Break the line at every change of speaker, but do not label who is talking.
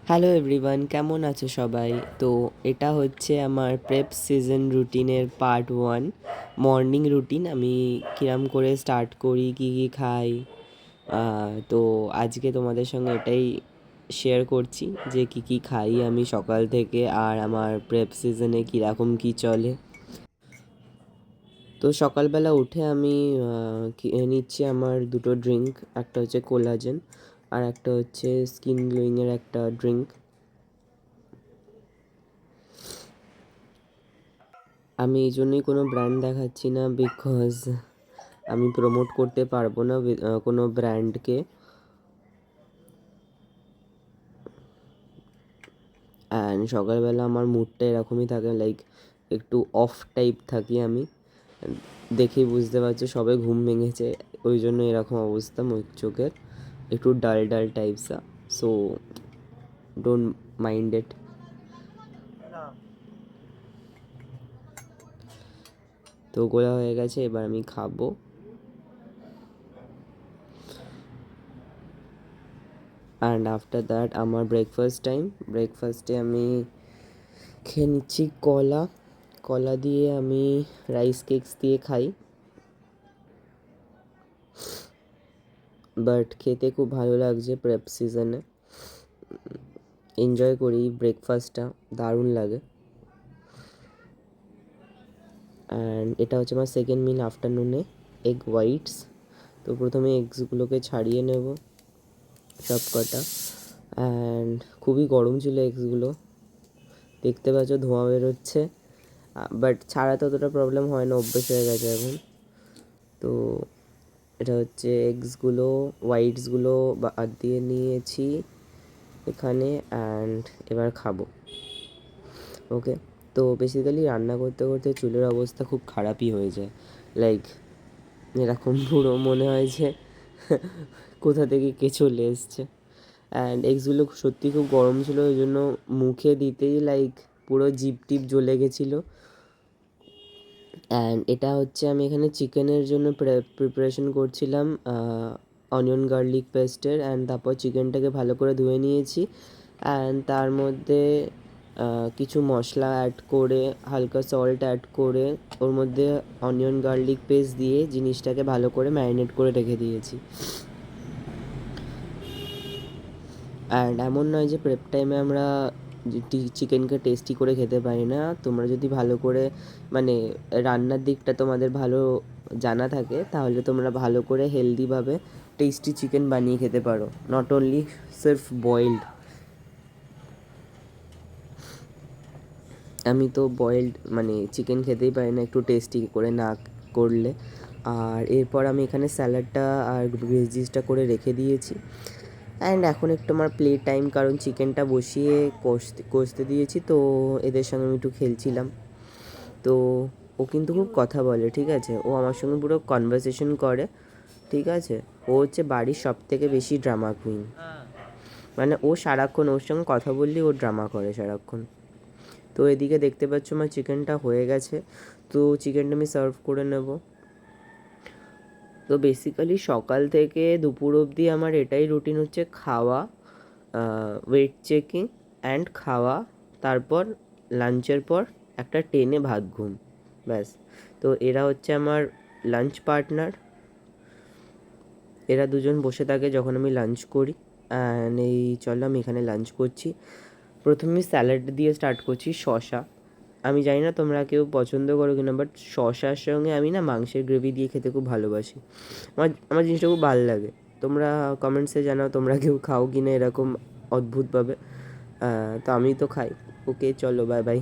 Hello everyone, কেমন আছো সবাই? তো এটা হচ্ছে আমার প্রেপ সিজন রুটিনের পার্ট 1, মর্নিং রুটিন। আমি কিরম করে স্টার্ট করি, কী কী খাই। তো আজকে তোমাদের সঙ্গে এটাই শেয়ার করছি যে কী কী খাই আমি সকাল থেকে, আর আমার প্রেপ সিজনে কীরকম কী চলে। তো সকালবেলা উঠে আমি খেয়ে নিচ্ছি আমার দুটো ড্রিঙ্ক। একটা হচ্ছে কোলাজেন, আর একটা হচ্ছে স্কিন গ্লোয়িংয়ের একটা ড্রিঙ্ক। আমি এই জন্যই কোনো ব্র্যান্ড দেখাচ্ছি না, বিকজ আমি প্রমোট করতে পারবো না কোনো ব্র্যান্ডকে। অ্যান্ড সকালবেলা আমার মুডটা এরকমই থাকে, লাইক একটু অফ টাইপ থাকি আমি। দেখেই বুঝতে পারছো সবে ঘুম ভেঙেছে, ওই জন্য এরকম অবস্থা মুখ চোখের, একটু ডাল ডাল টাইপসা। So don't mind it. তো গোলা হয়ে গেছে, এবার আমি খাবো। অ্যান্ড আফটার দ্যাট আমার ব্রেকফাস্ট টাইম। ব্রেকফাস্টে আমি খেয়ে নিচ্ছি কলা। কলা দিয়ে আমি রাইস কেকস দিয়ে খাই, বাট খেতে খুব ভালো লাগছে প্রেপ সিজনে। এনজয় করি ব্রেকফাস্টটা, দারুণ লাগে। অ্যান্ড এটা হচ্ছে আমার সেকেন্ড মিল আফটারনুনে, এগ হোয়াইটস। তো প্রথমে এগসগুলোকে ছাড়িয়ে নেব সব কটা। অ্যান্ড খুবই গরম ছিল এগসগুলো, দেখতে পাচ্ছ ধোঁয়া বেরোচ্ছে, বাট ছাড়াতে অতটা প্রবলেম হয় না, অভ্যেস হয়ে গেছে এখন। তো এটা হচ্ছে এগসগুলো, হোয়াইটসগুলো বাদ দিয়ে নিয়েছি এখানে। অ্যান্ড এবার খাবো। ওকে, তো বেসিক্যালি রান্না করতে করতে চুলের অবস্থা খুব খারাপই হয়ে যায়, লাইক এরকম পুরো মনে হয় যে কোথা থেকে কে চলে এসছে। অ্যান্ড এগসগুলো সত্যি খুব গরম ছিল, ওই জন্য মুখে দিতেই লাইক পুরো জিভ টিপ জ্বলে গেছিলো। অ্যান্ড এটা হচ্ছে আমি এখানে চিকেনের জন্য প্রিপারেশন করছিলাম, অনিয়ন গার্লিক পেস্টের। অ্যান্ড তারপর চিকেনটাকে ভালো করে ধুয়ে নিয়েছি, অ্যান্ড তার মধ্যে কিছু মশলা অ্যাড করে, হালকা সল্ট অ্যাড করে, ওর মধ্যে অনিয়ন গার্লিক পেস্ট দিয়ে জিনিসটাকে ভালো করে ম্যারিনেট করে রেখে দিয়েছি। অ্যান্ড এমন নয় যে প্রেপ টাইমে আমরা চিকেনকে টেস্টি করে খেতে পারি না। তোমরা যদি ভালো করে মানে রান্নার দিকটা তোমাদের ভালো জানা থাকে, তাহলে তোমরা ভালো করে হেলদিভাবে টেস্টি চিকেন বানিয়ে খেতে পারো, নট অনলি সির্ফ বয়েলড। আমি তো বয়েলড মানে চিকেন খেতেই পারি না একটু টেস্টি করে না করলে। আর এরপর আমি এখানে স্যালাডটা আর ভেজিসটা করে রেখে দিয়েছি। অ্যান্ড এখন একটু আমার প্লে টাইম, কারণ চিকেনটা বসিয়ে কষতে দিয়েছি, তো এদের সঙ্গে আমি একটু খেলছিলাম। তো ও কিন্তু খুব কথা বলে, ঠিক আছে, ও আমার সঙ্গে পুরো কনভারসেশন করে, ঠিক আছে। ও হচ্ছে বাড়ির সব থেকে বেশি ড্রামা কুইন, মানে ও সারাক্ষণ ওর সঙ্গে কথা বললেই ও ড্রামা করে সারাক্ষণ। তো এদিকে দেখতে পাচ্ছ আমার চিকেনটা হয়ে গেছে, তো চিকেনটা আমি সার্ভ করে নেব। তো বেসিক্যালি সকাল থেকে দুপুর অবধি আমার এটাই রুটিন হচ্ছে, খাওয়া, ওয়েট চেকিং অ্যান্ড খাওয়া, তারপর লাঞ্চের পর একটা টেনে ভাত ঘুম, ব্যাস। তো এরা হচ্ছে আমার লাঞ্চ পার্টনার, এরা দুজন বসে থাকে যখন আমি লাঞ্চ করি। অ্যান্ড এই চলো আমি এখানে লাঞ্চ করছি। প্রথমে স্যালাড দিয়ে স্টার্ট করছি, শসা। আমি জানি না তোমরা কেউ পছন্দ করো কিনা, বাট শসার সঙ্গে আমি না মাংসের গ্রেভি দিয়ে খেতে খুব ভালোবাসি। আমার জিনিসটা খুব ভালো লাগে। তোমরা কমেন্টসে জানাও তোমরা কেউ খাও কি না এরকম অদ্ভুতভাবে। তো আমি তো খাই। ওকে, চলো, বাই বাই।